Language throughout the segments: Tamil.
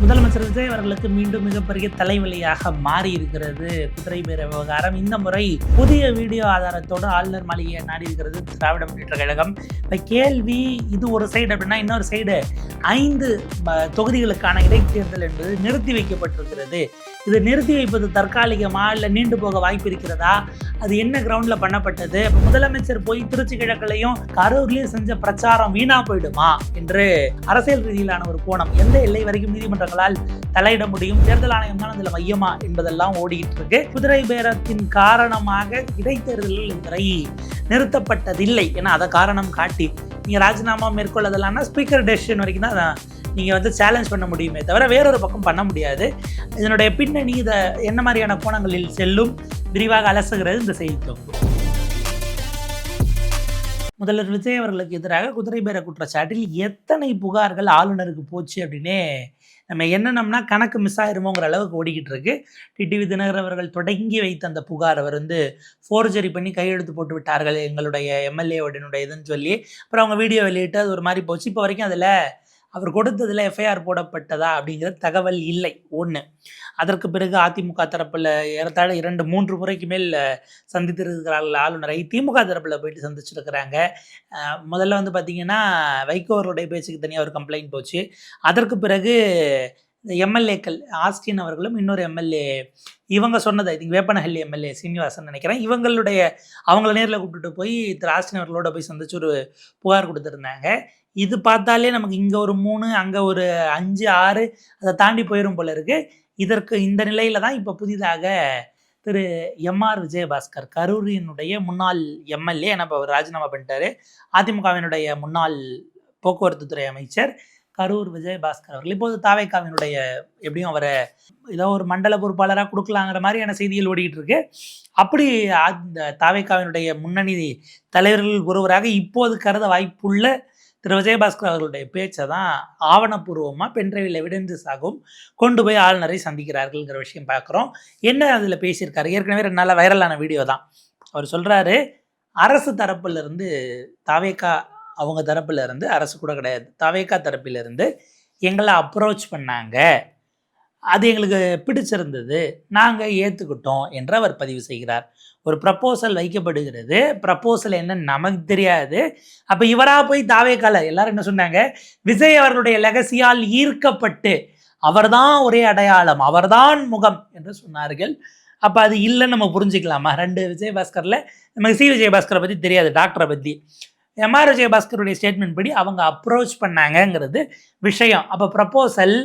முதலமைச்சர் விஜய் அவர்களுக்கு மீண்டும் மிகப்பெரிய தலைவலியாக மாறி இருக்கிறது குதிரை பேர விவகாரம். இந்த முறை புதிய வீடியோ ஆதாரத்தோடு ஆளுநர் மாளிகையை நாடி இருக்கிறது திராவிட முன்னேற்ற கழகம். இப்போ கேள்வி இது ஒரு சைடு அப்படின்னா, இன்னொரு சைடு 5 தொகுதிகளுக்கான இடைத்தேர்தல் என்பது நிறுத்தி வைக்கப்பட்டிருக்கிறது. இது நிறுத்தி வைப்பது தற்காலிகமா இல்லை நீண்டு போக வாய்ப்பு இருக்கிறதா? அது என்ன கிரவுண்ட்ல பண்ணப்பட்டது? இப்போ முதலமைச்சர் போய் திருச்சி கிழக்குலையும் கரூர்லையும் செஞ்ச பிரச்சாரம் வீணா போயிடுமா என்று அரசியல் ரீதியிலான ஒரு கோணம் எந்த எல்லை வரைக்கும் நீதிமன்றங்களால் தலையிட முடியும், தேர்தல் ஆணையம் தான் அதுல மையமா என்பதெல்லாம் ஓடிக்கிட்டு இருக்கு. குதிரை பேரத்தின் காரணமாக இடைத்தேர்தலில் இதுவரை நிறுத்தப்பட்டதில்லை என அதை காரணம் காட்டி நீங்க ராஜினாமா மேற்கொள்ளதெல்லாம் ஸ்பீக்கர் டெசிஷன் வரைக்கும் தான் நீங்க சேலஞ்ச் பண்ண முடியுமே தவிர வேறொரு பக்கம் பண்ண முடியாது. இதனுடைய பின்னணி இதை என்ன மாதிரியான கோணங்களில் செல்லும் விரிவாக அலசுகிறது இந்த செய்தி தொகுப்பு. முதல்வர் விஜய் அவர்களுக்கு எதிராக குதிரை பேர குற்றச்சாட்டில் எத்தனை புகார்கள் ஆளுநருக்கு போச்சு அப்படின்னே நம்ம என்னன்னம்னா கணக்கு மிஸ் ஆயிருமோங்கிற அளவுக்கு ஓடிக்கிட்டு இருக்கு. டிடிவி தினகரன் அவர்கள் தொடங்கி வைத்த அந்த புகார் அவர் ஃபோர்ஜரி பண்ணி கையெழுத்து போட்டு விட்டார்கள் எங்களுடைய எம்எல்ஏவுடைய இதுன்னு சொல்லி அப்புறம் அவங்க வீடியோ வெளியிட்டு அது ஒரு மாதிரி போச்சு. இப்போ வரைக்கும் அதில் அவர் கொடுத்ததில் எஃப்ஐஆர் போடப்பட்டதா அப்படிங்கிற தகவல் இல்லை. ஒன்று. அதற்கு பிறகு அதிமுக தரப்பில் ஏறத்தாழ 2-3 முறைக்கு மேல் சந்தித்திருக்கிறார்கள் ஆளுநரை. திமுக தரப்பில் போயிட்டு சந்திச்சிருக்கிறாங்க. முதல்ல பார்த்தீங்கன்னா வைகோ அவர்களுடைய பேச்சுக்கு தனியாக ஒரு கம்ப்ளைண்ட் போச்சு. அதற்கு பிறகு எம்எல்ஏக்கள் ஆஸ்டின் அவர்களும் இன்னொரு எம்எல்ஏ இவங்க சொன்னது I think Veppanahalli MLA Srinivasan நினைக்கிறேன், அவங்கள நேரில் கூப்பிட்டுட்டு போய் திரு ஆஸ்டின் அவர்களோட போய் சந்திச்சு ஒரு புகார் கொடுத்துருந்தாங்க. இது பார்த்தாலே நமக்கு இங்கே ஒரு 3 அங்கே ஒரு 5, 6 அதை தாண்டி போயிடும் போல இருக்கு. இந்த நிலையில தான் இப்போ புதிதாக திரு எம்ஆர் விஜயபாஸ்கர் கரூரினுடைய முன்னாள் எம்எல்ஏ என இப்போ அவர் ராஜினாமா பண்ணிட்டாரு. அதிமுகவினுடைய முன்னாள் போக்குவரத்து துறை அமைச்சர் கரூர் விஜயபாஸ்கர் அவர்கள் இப்போது தாவேக்காவினுடைய எப்படியும் அவரை ஏதோ ஒரு மண்டல பொறுப்பாளராக கொடுக்கலாங்கிற மாதிரியான செய்திகள் ஓடிக்கிட்டு இருக்கு. அப்படி அந்த தாவேக்காவினுடைய முன்னணி தலைவர்கள் ஒருவராக இப்போது கருத வாய்ப்புள்ள திரு விஜயபாஸ்கர் அவர்களுடைய பேச்சை தான் ஆவணப்பூர்வமாக பென்ட்ரைவில் எவிடன்ஸாகவும் கொண்டு போய் ஆளுநரை சந்திக்கிறார்கள்ங்கிற விஷயம் பார்க்குறோம். என்ன அதில் பேசியிருக்காரு? ஏற்கனவே 2 நாளாக வைரலான வீடியோ தான். அவர் சொல்கிறாரு, அரசு தரப்பிலிருந்து தாவேக்கா அவங்க தரப்பிலிருந்து, அரசு கூட கிடையாது, தாவேக்கா தரப்பிலிருந்து எங்களை அப்ரோச் பண்ணாங்க, அது எங்களுக்கு பிடிச்சிருந்தது, நாங்கள் ஏற்றுக்கிட்டோம் என்று அவர் பதிவு செய்கிறார். ஒரு ப்ரப்போசல் வைக்கப்படுகிறது. ப்ரப்போசல் என்னன்னு நமக்கு தெரியாது. அப்போ இவராக போய் தாவேக்கால எல்லாரும் என்ன சொன்னாங்க, விஜய் அவர்களுடைய லெகசியால் ஈர்க்கப்பட்டு அவர்தான் ஒரே அடையாளம், அவர்தான் முகம் என்று சொன்னார்கள். அப்போ அது இல்லைன்னு நம்ம புரிஞ்சுக்கலாமா? 2 விஜயபாஸ்கரில் நமக்கு விஜயபாஸ்கரை பற்றி தெரியாது, டாக்டரை பற்றி. எம்ஆர் விஜயபாஸ்கருடைய ஸ்டேட்மெண்ட் படி அவங்க அப்ரோச் பண்ணாங்கங்கிறது விஷயம். அப்போ ப்ரப்போசல்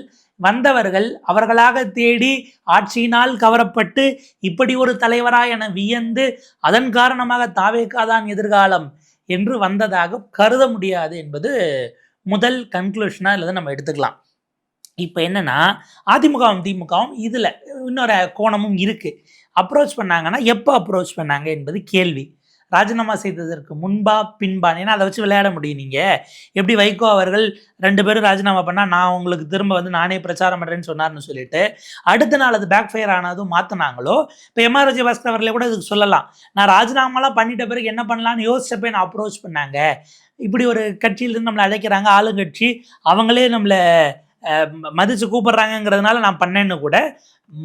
வந்தவர்கள் அவர்களாக தேடி ஆட்சியினால் கவரப்பட்டு இப்படி ஒரு தலைவரா என வியந்து அதன் காரணமாக தாவேக்காதான் எதிர்காலம் என்று வந்ததாக கருத முடியாது என்பது முதல் கன்க்ளூஷனாக இல்லை நம்ம எடுத்துக்கலாம். இப்போ என்னன்னா அதிமுகவும் திமுகவும் இதில் இன்னொரு கோணமும் இருக்குது. அப்ரோச் பண்ணாங்கன்னா எப்போ அப்ரோச் பண்ணாங்க என்பது கேள்வி. ராஜினாமா செய்ததற்கு முன்பா பின்பா? ஏன்னா அதை வச்சு விளையாட முடியும். நீங்கள் எப்படி வைகோ அவர்கள் 2 பேரும் ராஜினாமா பண்ணால் நான் உங்களுக்கு திரும்ப நானே பிரச்சாரம் பண்ணுறேன்னு சொன்னார்னு சொல்லிட்டு அடுத்த நாள் அது பேக் ஃபயர் ஆனதும் மாற்றினாங்களோ, இப்போ எம்ஆர் விஜயபாஸ்கர் அவர்களே கூட இதுக்கு சொல்லலாம், நான் ராஜினாமாலாம் பண்ணிட்ட பிறகு என்ன பண்ணலான்னு யோசிச்சப்போ நான் அப்ரோச் பண்ணாங்க, இப்படி ஒரு கட்சியிலிருந்து நம்மளை அழைக்கிறாங்க, ஆளுங்கட்சி, அவங்களே நம்மளை மதித்து கூப்பிட்றாங்கங்கிறதுனால நான் பண்ணேன்னு கூட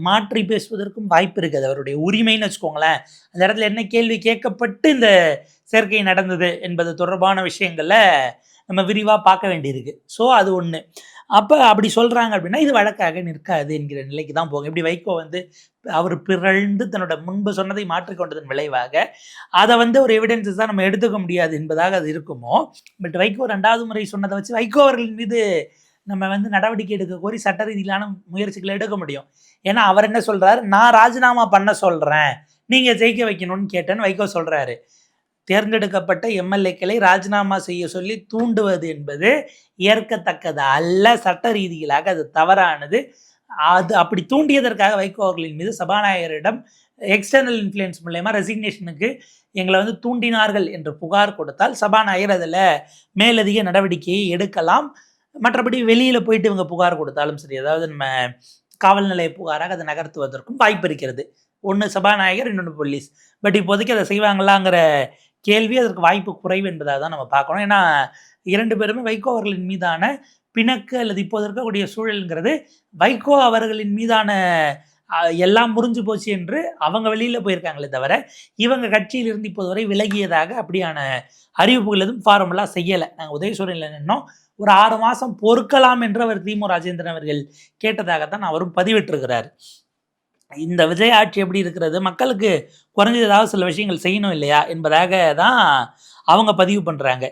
மாற்றி பேசுவதற்கும் வாய்ப்பு இருக்குது. அவருடைய உரிமைன்னு வச்சுக்கோங்களேன். அந்த இடத்துல என்ன கேள்வி கேட்கப்பட்டு இந்த சேர்க்கை நடந்தது என்பது தொடர்பான விஷயங்களில் நம்ம விரிவாக பார்க்க வேண்டியிருக்கு. ஸோ அது ஒன்று. அப்போ அப்படி சொல்கிறாங்க அப்படின்னா இது வழக்காக நிற்காது என்கிற நிலைக்கு தான் போகும். எப்படி வைகோ அவர் பிறழ்ந்து தன்னோட முன்பு சொன்னதை மாற்றிக்கொண்டதன் விளைவாக அதை ஒரு எவிடன்ஸஸ் தான் நம்ம எடுத்துக்க முடியாது என்பதாக அது இருக்குமோ. பட் வைகோ 2வது முறை சொன்னதை வச்சு வைகோ அவர்களின் மீது நம்ம நடவடிக்கை எடுக்க கோரி சட்ட ரீதியிலான முயற்சிகளை எடுக்க முடியும். ஏன்னா அவர் என்ன சொல்றாரு, நான் ராஜினாமா பண்ண சொல்றேன், நீங்க ஜெயிக்க வைக்கணும்னு கேட்டேன்னு வைகோ சொல்றாரு. தேர்ந்தெடுக்கப்பட்ட எம்எல்ஏக்களை ராஜினாமா செய்ய சொல்லி தூண்டுவது என்பது ஏற்கத்தக்கது அல்ல, சட்ட ரீதியிலாக அது தவறானது. அது அப்படி தூண்டியதற்காக வைகோ அவர்களின் மீது சபாநாயகரிடம் எக்ஸ்டர்னல் இன்ஃப்ளூயன்ஸ் மூலமா ரெசிக்னேஷனுக்கு எங்களை தூண்டினார்கள் என்று புகார் கொடுத்தால் சபாநாயகர் அதில் மேலதிக நடவடிக்கையை எடுக்கலாம். மற்றபடி வெளியில் போயிட்டு இவங்க புகார் கொடுத்தாலும் சரி, அதாவது நம்ம காவல் நிலைய புகாராக அதை நகர்த்துவதற்கும் வாய்ப்பு இருக்கிறது. ஒன்று சபாநாயகர், இன்னொன்று போலீஸ். பட் இப்போதைக்கு அதை செய்வாங்களாங்கிற கேள்வி, அதற்கு வாய்ப்பு குறைவு என்பதாக தான் நம்ம பார்க்கணும். ஏன்னா 2 பேருமே வைகோ அவர்களின் மீதான பிணக்கு அல்லது இப்போது இருக்கக்கூடிய சூழல்ங்கிறது வைகோ அவர்களின் மீதான எல்லாம் முறிஞ்சு போச்சு என்று அவங்க வெளியில் போயிருக்காங்களே தவிர இவங்க கட்சியிலிருந்து இப்போது வரை விலகியதாக அப்படியான அறிவிப்புகள் எதுவும் ஃபார்முலா செய்யலை. நாங்கள் உதயசூரியனில் நின்னோம், ஒரு 6 மாதம் பொறுக்கலாம் என்று அவர் திமு ராஜேந்திரன் அவர்கள் கேட்டதாகத்தான் அவரும் பதிவிட்டிருக்கிறார். இந்த விஜய் ஆட்சி எப்படி இருக்கிறது, மக்களுக்கு குறைஞ்சது ஏதாவது சில விஷயங்கள் செய்யணும் இல்லையா என்பதாக தான் அவங்க பதிவு பண்ணுறாங்க.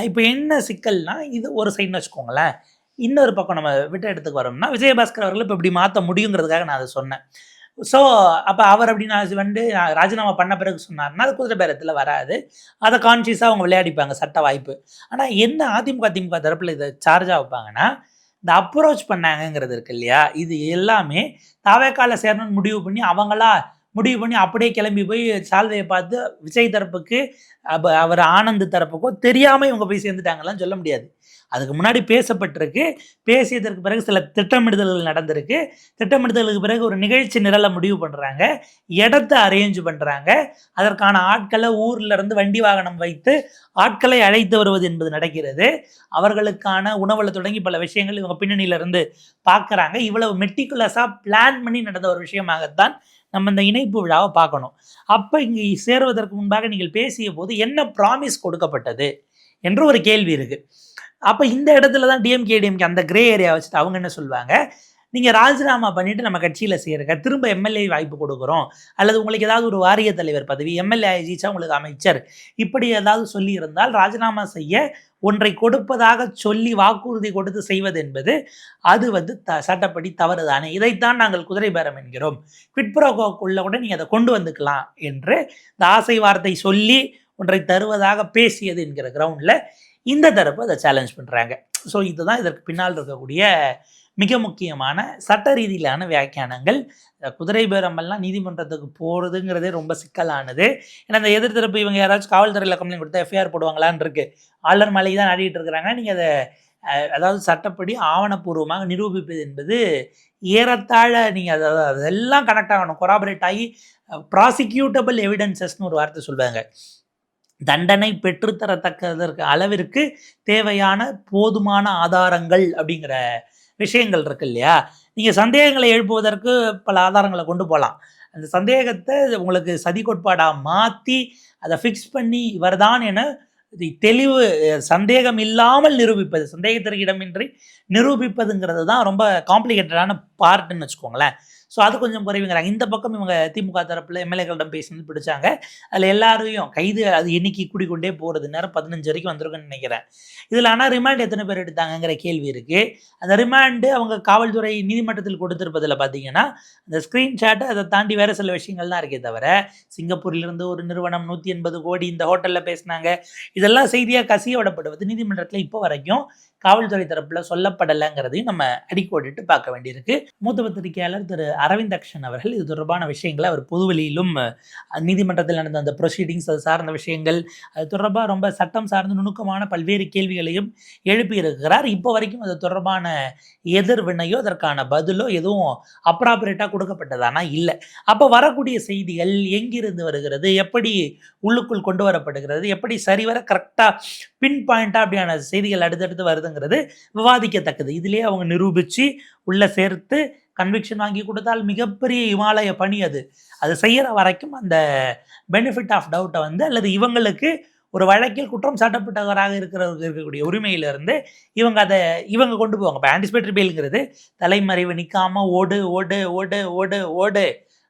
இப்போ என்ன சிக்கல்னா, இது ஒரு சைடுன்னு வச்சுக்கோங்களேன். இன்னொரு பக்கம் நம்ம விட்டு எடுத்துக்கு வரோம்னா, விஜயபாஸ்கர் அவர்கள் இப்போ இப்படி மாற்ற முடியுங்கிறதுக்காக நான் அதை சொன்னேன். ஸோ அப்போ அவர் அப்படி நான் ராஜினாமா பண்ண பிறகு சொன்னார்னா, அது குதிரை பேரத்தில் வராது. அதை கான்ஷியஸாக அவங்க விளையாடிப்பாங்க, சட்ட வாய்ப்பு. ஆனால் என்ன அதிமுக திமுக தரப்பில் இதை சார்ஜாக வைப்பாங்கன்னா, இந்த அப்ரோச் பண்ணாங்கங்கிறது இருக்கு இல்லையா, இது எல்லாமே தாவேக்கால சேரணும்னு முடிவு பண்ணி அப்படியே கிளம்பி போய் சால்வையை பார்த்து விஜய் தரப்புக்கு அவர் ஆனந்த் தரப்புக்கோ தெரியாமல் இவங்க போய் சேர்ந்துட்டாங்கலாம் சொல்ல முடியாது. அதுக்கு முன்னாடி பேசப்பட்டிருக்கு, பேசியதற்கு பிறகு சில திட்டமிடுதல்கள் நடந்திருக்கு, திட்டமிடுதலுக்கு பிறகு ஒரு நிகழ்ச்சி நிரலை முடிவு பண்ணுறாங்க, இடத்த அரேஞ்ச் பண்ணுறாங்க, அதற்கான ஆட்களை ஊரில் இருந்து வண்டி வாகனம் வைத்து ஆட்களை அழைத்து வருவது என்பது நடக்கிறது. அவர்களுக்கான உணவில் தொடங்கி பல விஷயங்கள் இவங்க பின்னணியிலிருந்து பார்க்குறாங்க. இவ்வளவு மெட்டிகுலஸாக பிளான் பண்ணி நடந்த ஒரு விஷயமாகத்தான் நம்ம இந்த இணைப்பு விழாவை பார்க்கணும். அப்போ இங்கே சேருவதற்கு முன்பாக நீங்கள் பேசிய போது என்ன ப்ராமிஸ் கொடுக்கப்பட்டது என்று ஒரு கேள்வி இருக்குது. அப்போ இந்த இடத்துல தான் டிஎம்கே அந்த கிரே ஏரியா வச்சுட்டு அவங்க என்ன சொல்லுவாங்க, நீங்கள் ராஜினாமா பண்ணிவிட்டு நம்ம கட்சியில் சேருங்க, திரும்ப எம்எல்ஏ வாய்ப்பு கொடுக்குறோம், அல்லது உங்களுக்கு ஏதாவது ஒரு வாரிய தலைவர் பதவி, எம்எல்ஏ ஜெயிச்சா உங்களுக்கு அமைச்சர், இப்படி ஏதாவது சொல்லி இருந்தால் ராஜினாமா செய்ய ஒன்றை கொடுப்பதாக சொல்லி வாக்குறுதி கொடுத்து செய்வது என்பது அது சட்டப்படி தவறு தானே. இதைத்தான் நாங்கள் குதிரை பேரம் என்கிறோம். குவிட்ப்ரோகோக்குள்ள கூட நீங்கள் அதை கொண்டு வந்துக்கலாம் என்று இந்த ஆசை வார்த்தை சொல்லி ஒன்றை தருவதாக பேசியது என்கிற கிரவுண்டில் இந்த தரப்பு அதை சேலஞ்ச் பண்ணுறாங்க. ஸோ இதுதான் இதற்கு பின்னால் இருக்கக்கூடிய மிக முக்கியமான சட்ட ரீதியிலான வியாக்கியானங்கள். குதிரை பேரமெல்லாம் நீதிமன்றத்துக்கு போகிறதுங்கிறதே ரொம்ப சிக்கலானது. ஏன்னா இந்த எதிர்த்தரப்பு இவங்க யாராச்சும் காவல்துறையில் கம்ப்ளைண்ட் கொடுத்தா எஃப்ஐஆர் போடுவாங்களான்னு இருக்குது. ஆளுநர் மலைக்கு தான் ஆடிட்டு இருக்கிறாங்க. நீங்கள் அதை அதாவது சட்டப்படி ஆவணப்பூர்வமாக நிரூபிப்பது என்பது ஏறத்தாழ நீங்கள் அதெல்லாம் கனெக்ட் ஆகணும், கொராபரேட் ஆகி ப்ராசிக்யூட்டபிள் எவிடன்சஸ்னு ஒரு வார்த்தை சொல்லுவாங்க. தண்டனை பெற்றுத்தரத்தக்கதற்கு அளவிற்கு தேவையான போதுமான ஆதாரங்கள் அப்படிங்கிற விஷயங்கள் இருக்கு இல்லையா. நீங்கள் சந்தேகங்களை எழுப்புவதற்கு பல ஆதாரங்களை கொண்டு போகலாம். அந்த சந்தேகத்தை உங்களுக்கு சதி கோட்பாடாக மாற்றி அதை ஃபிக்ஸ் பண்ணி இவர்தான் என தெளிவு சந்தேகம் இல்லாமல் நிரூபிப்பது, சந்தேகத்திற்கு இடமின்றி நிரூபிப்பதுங்கிறது தான் ரொம்ப காம்ப்ளிகேட்டடான பார்ட்டுன்னு வச்சுக்கோங்களேன். ஸோ அது கொஞ்சம் குறைவுங்கிறாங்க. இந்த பக்கம் இவங்க திமுக தரப்பில் எம்எல்ஏக்களிடம் பேசினது பிடிச்சாங்க. அதில் எல்லாரையும் கைது அது எண்ணிக்கை கூடிக்கொண்டே போகிறது, நேரம் 15 வரைக்கும் வந்திருக்குன்னு நினைக்கிறேன். இதில் ஆனால் ரிமாண்ட் எத்தனை பேர் எடுத்தாங்கங்கிற கேள்வி இருக்குது. அந்த ரிமாண்டு அவங்க காவல்துறை நீதிமன்றத்தில் கொடுத்துருப்பதில் பார்த்தீங்கன்னா அந்த ஸ்க்ரீன்ஷாட்டு அதை தாண்டி வேறு சில விஷயங்கள் தான் இருக்கே தவிர, சிங்கப்பூரிலிருந்து ஒரு நிறுவனம் 180 கோடி இந்த ஹோட்டலில் பேசினாங்க, இதெல்லாம் செய்தியாக கசிய விடப்படுவது நீதிமன்றத்தில் இப்போ வரைக்கும் காவல்துறை தரப்பில் சொல்லப்படலைங்கிறதையும் நம்ம அடிக்கோடிட்டு பார்க்க வேண்டியிருக்கு. மூத்த பத்திரிகையாளர் திரு அரவிந்த் அக்ஷன் அவர்கள் இது தொடர்பான விஷயங்களை அவர் பொதுவெளியிலும் நீதிமன்றத்தில் நடந்த அந்த ப்ரொசீடிங்ஸ் அது சார்ந்த விஷயங்கள் அது தொடர்பாக ரொம்ப சட்டம் சார்ந்த நுணுக்கமான பல்வேறு கேள்விகளையும் எழுப்பியிருக்கிறார். இப்போ வரைக்கும் அது தொடர்பான எதிர்வினையோ அதற்கான பதிலோ எதுவும் அப்ராபரேட்டாக கொடுக்கப்பட்டதானா இல்லை. அப்போ வரக்கூடிய செய்திகள் எங்கிருந்து வருகிறது, எப்படி உள்ளுக்குள் கொண்டு வரப்படுகிறது, எப்படி சரிவர கரெக்டாக பின் பாயிண்டாக அப்படியான செய்திகள் அடுத்தடுத்து வருதுங்கிறது விவாதிக்கத்தக்கது. இதிலேயே அவங்க நிரூபித்து உள்ளே சேர்த்து கன்விக்ஷன் வாங்கி கொடுத்தால் மிகப்பெரிய இமாலய பணி அது. அது செய்கிற வரைக்கும் அந்த பெனிஃபிட் ஆஃப் டவுட்டை அல்லது இவங்களுக்கு ஒரு வழக்கில் குற்றம் சாட்டப்பட்டவராக இருக்கக்கூடிய உரிமையிலிருந்து இவங்க கொண்டு போவாங்க. இப்போ ஆன்டிசிபேட்டரி பெயிலுங்கிறது தலைமறைவு நிற்காமல் ஓடு ஓடு ஓடு ஓடு ஓடு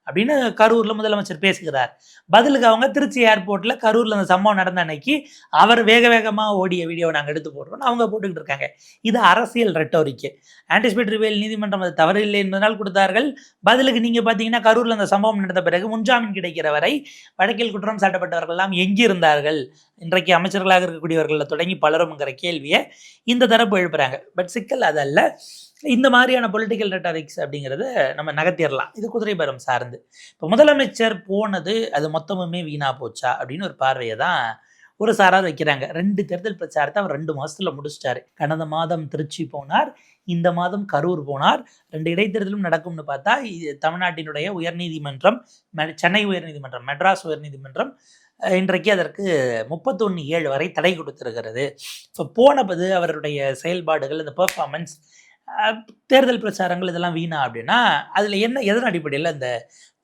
அப்படின்னு கரூரில் முதலமைச்சர் பேசுகிறார். பதிலுக்கு அவங்க திருச்சி ஏர்போர்ட்டில் கரூரில் அந்த சம்பவம் நடந்த அன்னைக்கு அவர் வேகமாக ஓடிய வீடியோவை நாங்கள் எடுத்து போடுறோம்னு அவங்க போட்டுக்கிட்டு இருக்காங்க. இது அரசியல் ரெட்டோரிக்கு. ஆன்டிசிபேட்டரி பெயில் நீதிமன்றம் அது தவறில்லை என்பதனால் கொடுத்தார்கள். பதிலுக்கு நீங்கள் பார்த்தீங்கன்னா கரூரில் அந்த சம்பவம் நடந்த பிறகு முன்ஜாமீன் கிடைக்கிற வரை வழக்கில் குற்றம் சாட்டப்பட்டவர்கள் எல்லாம் எங்கிருந்தார்கள், இன்றைக்கு அமைச்சர்களாக இருக்கக்கூடியவர்களில் தொடங்கி பலரும்ங்கிற கேள்வியை இந்த தரப்பு எழுப்புறாங்க. பட் சிக்கல் அதல்ல. இந்த மாதிரியான பொலிட்டிக்கல் ரெட்டாரிக்ஸ் அப்படிங்கிறத நம்ம நகர்த்திடலாம். இது குதிரை பேரம் சார்ந்து. இப்போ முதலமைச்சர் போனது அது மொத்தமுமே வீணா போச்சா அப்படின்னு ஒரு பார்வையை தான் ஒரு சாரார் வைக்கிறாங்க. 2 தேர்தல் பிரச்சாரத்தை அவர் 2 மாதத்துல முடிச்சிட்டாரு. கடந்த மாதம் திருச்சி போனார், இந்த மாதம் கரூர் போனார். 2 இடைத்தேர்தலும் நடக்கும்னு பார்த்தா தமிழ்நாட்டினுடைய உயர்நீதிமன்றம், சென்னை உயர்நீதிமன்றம், மெட்ராஸ் உயர்நீதிமன்றம், இன்றைக்கு அதற்கு 31/7 வரை தடை கொடுத்திருக்கிறது. இப்போ போனபது அவருடைய செயல்பாடுகள், இந்த பெர்ஃபார்மன்ஸ், தேர்தல் பிரச்சாரங்கள் இதெல்லாம் வீணா அப்படின்னா அதில் எதன் அடிப்படையில் அந்த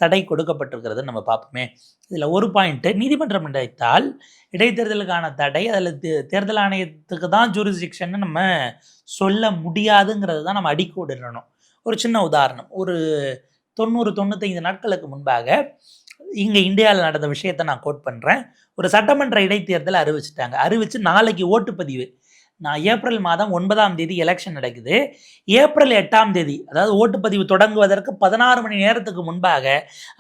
தடை கொடுக்கப்பட்டிருக்கிறதுன்னு நம்ம பார்ப்போமே. இதில் ஒரு பாயிண்ட்டு, நீதிமன்றம் நினைத்தால் இடைத்தேர்தலுக்கான தடை அதில் தேர்தல் ஆணையத்துக்கு தான் ஜூரிஸ்டிக்ஷன் நம்ம சொல்ல முடியாதுங்கிறது தான் நம்ம அடிக்கோடிடணும். ஒரு சின்ன உதாரணம், ஒரு 90-95 நாட்களுக்கு முன்பாக இங்கே இந்தியாவில் நடந்த விஷயத்தை நான் கோட் பண்ணுறேன். ஒரு சட்டமன்ற இடைத்தேர்தல் அறிவிச்சிட்டாங்க. அறிவித்து நாளைக்கு ஓட்டுப்பதிவு. ஏப்ரல் மாதம் 9ஆம் தேதி எலெக்ஷன் நடக்குது. ஏப்ரல் 8ஆம் தேதி, அதாவது ஓட்டுப்பதிவு தொடங்குவதற்கு 16 மணி நேரத்துக்கு முன்பாக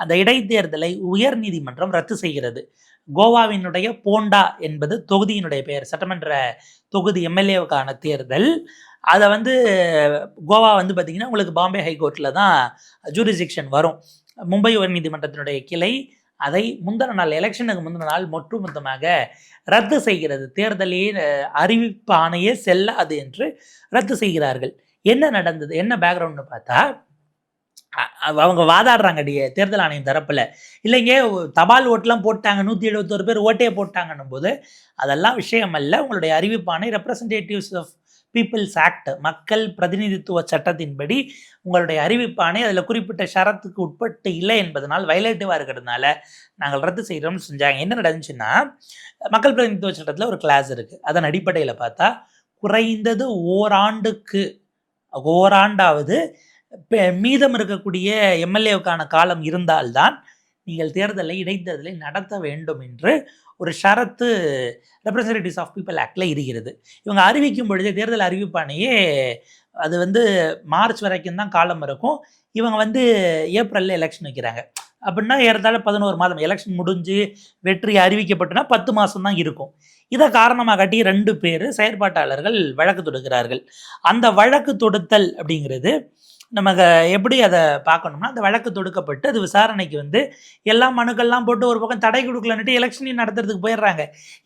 அந்த இடைத்தேர்தலை உயர் நீதிமன்றம் ரத்து செய்கிறது. கோவாவினுடைய போண்டா என்பது தொகுதியினுடைய பெயர், சட்டமன்ற தொகுதி எம்எல்ஏவுக்கான தேர்தல். அதை கோவா பார்த்திங்கன்னா உங்களுக்கு பாம்பே ஹைகோர்ட்டில் தான் ஜூரிஸ்டிக்ஷன் வரும். மும்பை உயர் நீதிமன்றத்தினுடைய கிளை அதை முந்தின நாள், எலெக்ஷனுக்கு முந்தின நாள் மொத்தமாக ரத்து செய்கிறது. தேர்தலில் அறிவிப்பு ஆணையே செல்லாது என்று ரத்து செய்கிறார்கள். என்ன நடந்தது, என்ன பேக்ரவுண்ட்னு பார்த்தா, அவங்க வாதாடுறாங்க தேர்தல் ஆணையம் தரப்பில், இல்லைங்க தபால் ஓட்டெலாம் போட்டாங்க, 171 பேர் ஓட்டே போட்டாங்கன்னும் போது அதெல்லாம் விஷயம் அல்ல. உங்களுடைய அறிவிப்பாணை ரெப்ரசன்டேட்டிவ்ஸ் ஆஃப் பீப்புள்ஸ் ஆக்ட், மக்கள் பிரதிநிதித்துவ சட்டத்தின்படி உங்களுடைய அறிவிப்பாணை அதில் குறிப்பிட்ட ஷரத்துக்கு உட்பட்டு இல்லை என்பதனால் வயலேட்டிவாக இருக்கிறதுனால நாங்கள் ரத்து செய்கிறோம்னு செஞ்சாங்க. என்ன நடந்துச்சுன்னா, மக்கள் பிரதிநிதித்துவ சட்டத்தில் ஒரு கிளாஸ் இருக்குது. அதன் அடிப்படையில் பார்த்தா குறைந்தது ஓராண்டாவது மீதம் இருக்கக்கூடிய எம்எல்ஏவுக்கான காலம் இருந்தால்தான் நீங்கள் இடைத்தேர்தலை நடத்த வேண்டும் என்று ஒரு ஷரத்து ரெப்ரசன்டேட்டிவ்ஸ் ஆஃப் பீப்புள் ஆக்டில் இருக்கிறது. இவங்க அறிவிக்கும் பொழுதே தேர்தல் அறிவிப்பானையே அது மார்ச் வரைக்கும் தான் காலம் இருக்கும். இவங்க ஏப்ரலில் எலெக்ஷன் வைக்கிறாங்க. அப்படின்னா ஏறத்தாழ 11 மாதம், எலெக்ஷன் முடிஞ்சு வெற்றி அறிவிக்கப்பட்டுனா 10 மாதம் தான் இருக்கும். இதை காரணமாக காட்டி 2 பேர் செயற்பாட்டாளர்கள் வழக்கு தொடுக்கிறார்கள். அந்த வழக்கு தொடுத்தல் அப்படிங்கிறது நமக்கு எப்படி அதை பார்க்கணும்னா, அந்த வழக்கு தொடுக்கப்பட்டு அது விசாரணைக்கு எல்லா மனுக்கள்லாம் போட்டு ஒரு பக்கம் தடை கொடுக்கலன்னுட்டு எலெக்ஷனையும் நடத்துறதுக்கு போயிடுறாங்க.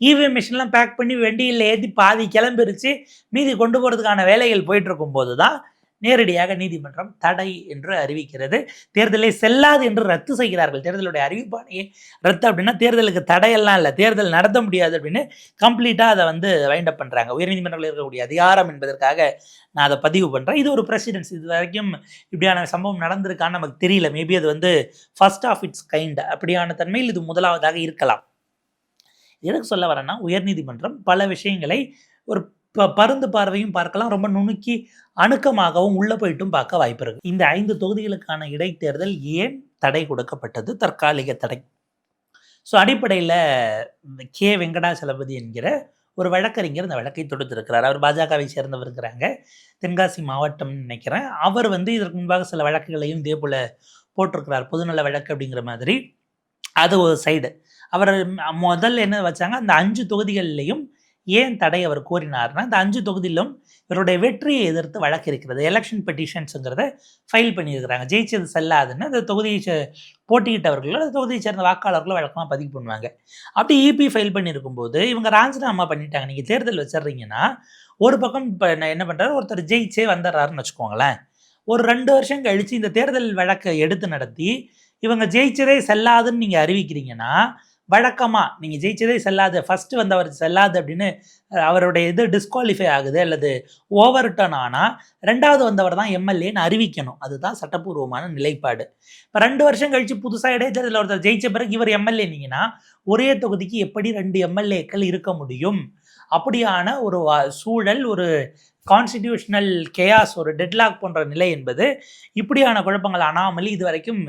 இவிஎம் மிஷின்லாம் பேக் பண்ணி வண்டியில் ஏற்றி பாதி கிளம்பிருச்சு, மீதி கொண்டு போகிறதுக்கான வேலைகள் போயிட்டு இருக்கும்போது தான் நேரடியாக நீதிமன்றம் தடை என்று அறிவிக்கிறது. தேர்தலை செல்லாது என்று ரத்து செய்கிறார்கள். தேர்தலுடைய அறிவிப்பானையே ரத்து அப்படின்னா தேர்தலுக்கு தடையெல்லாம் இல்லை, தேர்தல் நடத்த முடியாது அப்படின்னு கம்ப்ளீட்டாக அதை வைண்ட் அப் பண்ணுறாங்க. உயர்நீதிமன்றத்தில் இருக்கக்கூடிய அதிகாரம் என்பதற்காக நான் அதை பதிவு பண்ணுறேன். இது ஒரு பிரசிடென்ஸ். இது வரைக்கும் இப்படியான சம்பவம் நடந்திருக்கான்னு நமக்கு தெரியல. மேபி அது ஃபர்ஸ்ட் ஆஃப் இட்ஸ் கைண்ட், அப்படியான தன்மையில் இது முதலாவதாக இருக்கலாம். எதுக்கு சொல்ல வரேன்னா, உயர்நீதிமன்றம் பல விஷயங்களை ஒரு பருந்து பார்வையும் பார்க்கலாம், ரொம்ப நுணுக்கி அணுக்கமாகவும் உள்ளே போயிட்டும் பார்க்க வாய்ப்பு இருக்குது. இந்த 5 தொகுதிகளுக்கான இடைத்தேர்தல் ஏன் தடை கொடுக்கப்பட்டது? தற்காலிக தடை. ஸோ அடிப்படையில் கே வெங்கடாசலபதி என்கிற ஒரு வழக்கறிஞர் இந்த வழக்கை தொடுத்திருக்கிறார். அவர் பாஜகவை சேர்ந்தவர் இருக்கிறாங்க, தென்காசி மாவட்டம்னு நினைக்கிறேன். அவர் இதற்கு முன்பாக சில வழக்குகளையும் இதே போல் போட்டிருக்கிறார், பொதுநல வழக்கு அப்படிங்கிற மாதிரி. அது ஒரு சைடு. அவர் முதல்ல என்ன வச்சாங்க, அந்த 5 தொகுதிகளிலையும் ஏன் தடை அவர் கோரினார்னா, இந்த 5 தொகுதியிலும் இவருடைய வெற்றியை எதிர்த்து வழக்கு இருக்கிறது. எலெக்ஷன் பெட்டிஷன்ஸுங்கிறத ஃபைல் பண்ணியிருக்கிறாங்க. ஜெயிச்சது செல்லாதுன்னு அந்த தொகுதியை போட்டியிட்டவர்களோ அந்த தொகுதியை சேர்ந்த வாக்காளர்களோ வழக்கமாக பதிவு பண்ணுவாங்க. அப்படி இபி ஃபைல் பண்ணியிருக்கும்போது இவங்க ராஜினாமா பண்ணிட்டாங்க. நீங்கள் தேர்தல் வச்சிடுறீங்கன்னா, ஒரு பக்கம் இப்போ என்ன பண்ணுறாரு, ஒருத்தர் ஜெயிச்சே வந்துடுறாருன்னு வச்சுக்கோங்களேன். ஒரு 2 வருஷம் கழித்து இந்த தேர்தல் வழக்கை எடுத்து நடத்தி இவங்க ஜெயிச்சதே செல்லாதுன்னு நீங்கள் அறிவிக்கிறீங்கன்னா, வழக்கமாக நீங்கள் ஜெயிச்சதே செல்லாது, ஃபஸ்ட்டு வந்தவர் செல்லாது அப்படின்னு அவருடைய டிஸ்குவாலிஃபை ஆகுது அல்லது ஓவர் டர்ன் ஆனால் 2வது வந்தவர் தான் எம்எல்ஏன்னு அறிவிக்கணும். அதுதான் சட்டப்பூர்வமான நிலைப்பாடு. இப்போ 2 வருஷம் கழித்து புதுசாக இடைத்தேர்தலில் ஒருத்தர் ஜெயிச்ச பிறகு இவர் எம்எல்ஏனீங்கன்னா, ஒரே தொகுதிக்கு எப்படி 2 எம்எல்ஏக்கள் இருக்க முடியும்? அப்படியான ஒரு சூழல், ஒரு கான்ஸ்டிடியூஷனல் கேயாஸ், ஒரு டெட்லாக் போன்ற நிலை என்பது, இப்படியான குழப்பங்கள் அனாமலி இதுவரைக்கும்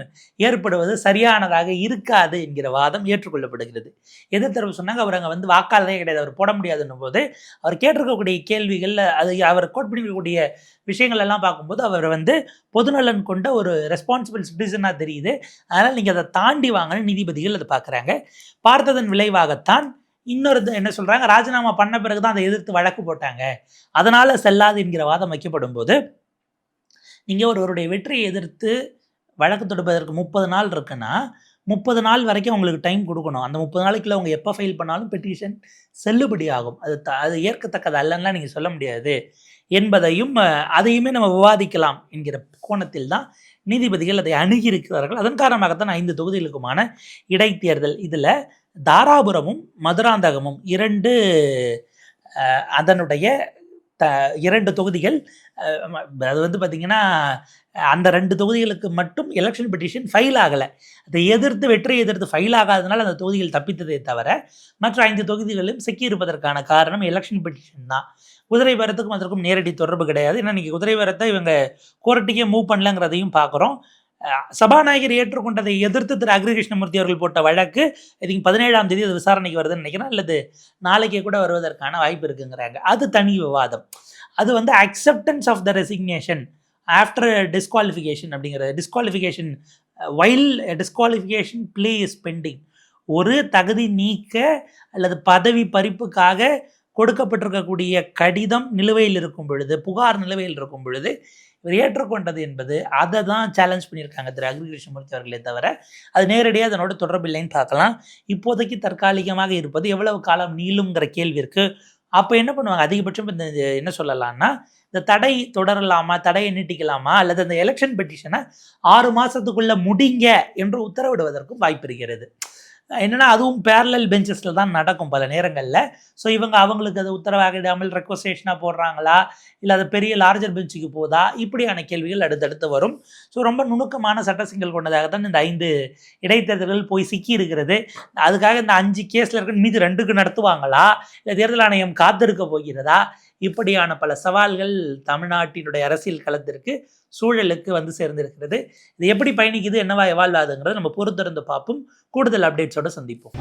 ஏற்படுவது சரியானதாக இருக்காது என்கிற வாதம் ஏற்றுக்கொள்ளப்படுகிறது. எதிர்த்தரப்பு சொன்னாங்க, அவர் அங்கே வாக்காளரே கிடையாது, அவர் போட முடியாதுன்னும் போது அவர் கேட்டிருக்கக்கூடிய கேள்விகள், அது அவர் கோட் பண்ணிக்கக்கூடிய விஷயங்கள் எல்லாம் பார்க்கும்போது அவர் பொதுநலன் கொண்ட ஒரு ரெஸ்பான்சிபிள் சிட்டிசனாக தெரியுது. அதனால் நீங்கள் அதை தாண்டி வாங்கன்னு நீதிபதிகள் அதை பார்க்குறாங்க. பார்த்ததன் விளைவாகத்தான் இன்னொரு என்ன சொல்கிறாங்க, ராஜினாமா பண்ண பிறகு தான் அதை எதிர்த்து வழக்கு போட்டாங்க, அதனால் செல்லாது என்கிற வாதம் வைக்கப்படும் போது, நீங்கள் ஒருவருடைய வெற்றியை எதிர்த்து வழக்கு தொடுப்பதற்கு 30 நாள் இருக்குன்னா, 30 நாள் வரைக்கும் அவங்களுக்கு டைம் கொடுக்கணும். அந்த 30 நாளைக்குள்ள அவங்க எப்போ ஃபைல் பண்ணாலும் பெட்டிஷன் செல்லுபடி ஆகும். அது ஏற்கத்தக்கது அல்லன்னுலாம் நீங்க சொல்ல முடியாது என்பதையும் அதையுமே நம்ம விவாதிக்கலாம் என்கிற கோணத்தில் தான் நீதிபதிகள் அதை அணுகியிருக்கிறார்கள். அதன் காரணமாகத்தான் 5 தொகுதிகளுக்குமான இடைத்தேர்தல். இதில் தாராபுரமும் மதுராந்தகமும் 2 அதனுடைய 2 தொகுதிகள். அது வந்து பார்த்தீங்கன்னா அந்த 2 தொகுதிகளுக்கு மட்டும் எலெக்ஷன் பெட்டிஷன் ஃபைல் ஆகலை. அதை வெற்றியை எதிர்த்து ஃபைல் ஆகாதனால அந்த தொகுதிகள் தப்பித்ததே தவிர மற்ற 5 தொகுதிகளிலும் சிக்கியிருப்பதற்கான காரணம் எலெக்ஷன் பெட்டிஷன் தான். குதிரை பேரத்துக்கும் அதற்கும் நேரடி தொடர்பு கிடையாது. ஏன்னா இன்றைக்கி குதிரை பேரத்தை இவங்க கோர்ட்டுக்கே மூவ் பண்ணலங்கிறதையும் பார்க்குறோம். சபாநாயகர் ஏற்றுக்கொண்டதை எதிர்த்து திரு அக்ரி கிருஷ்ணமூர்த்தி அவர்கள் போட்ட வழக்கு இதுக்கு 17ஆம் தேதி அது விசாரணைக்கு வருதுன்னு நினைக்கிறேன், அல்லது நாளைக்கே கூட வருவதற்கான வாய்ப்பு இருக்குங்கிறாங்க. அது தனி விவாதம். அது வந்து acceptance of the resignation after disqualification அப்படிங்கிற disqualification while disqualification plea is pending. ஒரு தகுதி நீக்க அல்லது பதவி பறிப்புக்காக கொடுக்கப்பட்டிருக்கக்கூடிய கடிதம் நிலுவையில் இருக்கும் பொழுது, புகார் நிலுவையில் இருக்கும் பொழுது இவர் ஏற்றுக்கொண்டது என்பது அதை தான் சேலஞ்ச் பண்ணியிருக்காங்க திரு அக்ரி கிருஷ்ணமூர்த்தி அவர்களே தவிர அது நேரடியாக அதனோட தொடர்பு இல்லைன்னு பார்க்கலாம். இப்போதைக்கு தற்காலிகமாக இருப்பது எவ்வளவு காலம் நீளுங்கிற கேள்வி இருக்குது. அப்போ என்ன பண்ணுவாங்க, அதிகபட்சம் இந்த என்ன சொல்லலாம்னா இந்த தடை தொடரலாமா, தடையை நீட்டிக்கலாமா, அல்லது அந்த எலெக்ஷன் பெட்டிஷனை 6 மாதத்துக்குள்ளே முடிங்க என்று உத்தரவிடுவதற்கும் வாய்ப்பு இருக்கிறது. என்னென்னா அதுவும் பேரலல் பெஞ்சஸில் தான் நடக்கும் பல நேரங்களில். ஸோ இவங்க அவங்களுக்கு அது உத்தரவாகிடாமல் ரெக்வஸ்டேஷனாக போடுறாங்களா, இல்லை அது பெரிய லார்ஜர் பெஞ்சுக்கு போதா, இப்படியான கேள்விகள் அடுத்தடுத்து வரும். ஸோ ரொம்ப நுணுக்கமான சட்ட சிக்கல் கொண்டதாகத்தான் இந்த 5 இடைத்தேர்தல்கள் போய் சிக்கி இருக்கிறது. அதுக்காக இந்த 5 கேஸில் இருக்க மீது 2க்கு நடத்துவாங்களா, இல்லை தேர்தல் ஆணையம் காத்திருக்க போகிறதா, இப்படியான பல சவால்கள் தமிழ்நாட்டினுடைய அரசியல் களத்திற்கு சூழலுக்கு வந்து சேர்ந்திருக்கிறது. இது எப்படி பயணிக்குது, என்னவா எவால்வ் ஆகுதுங்கிறத நம்ம பொறுத்திருந்து பார்ப்போம். கூடுதல் அப்டேட்ஸோட சந்திப்போம்.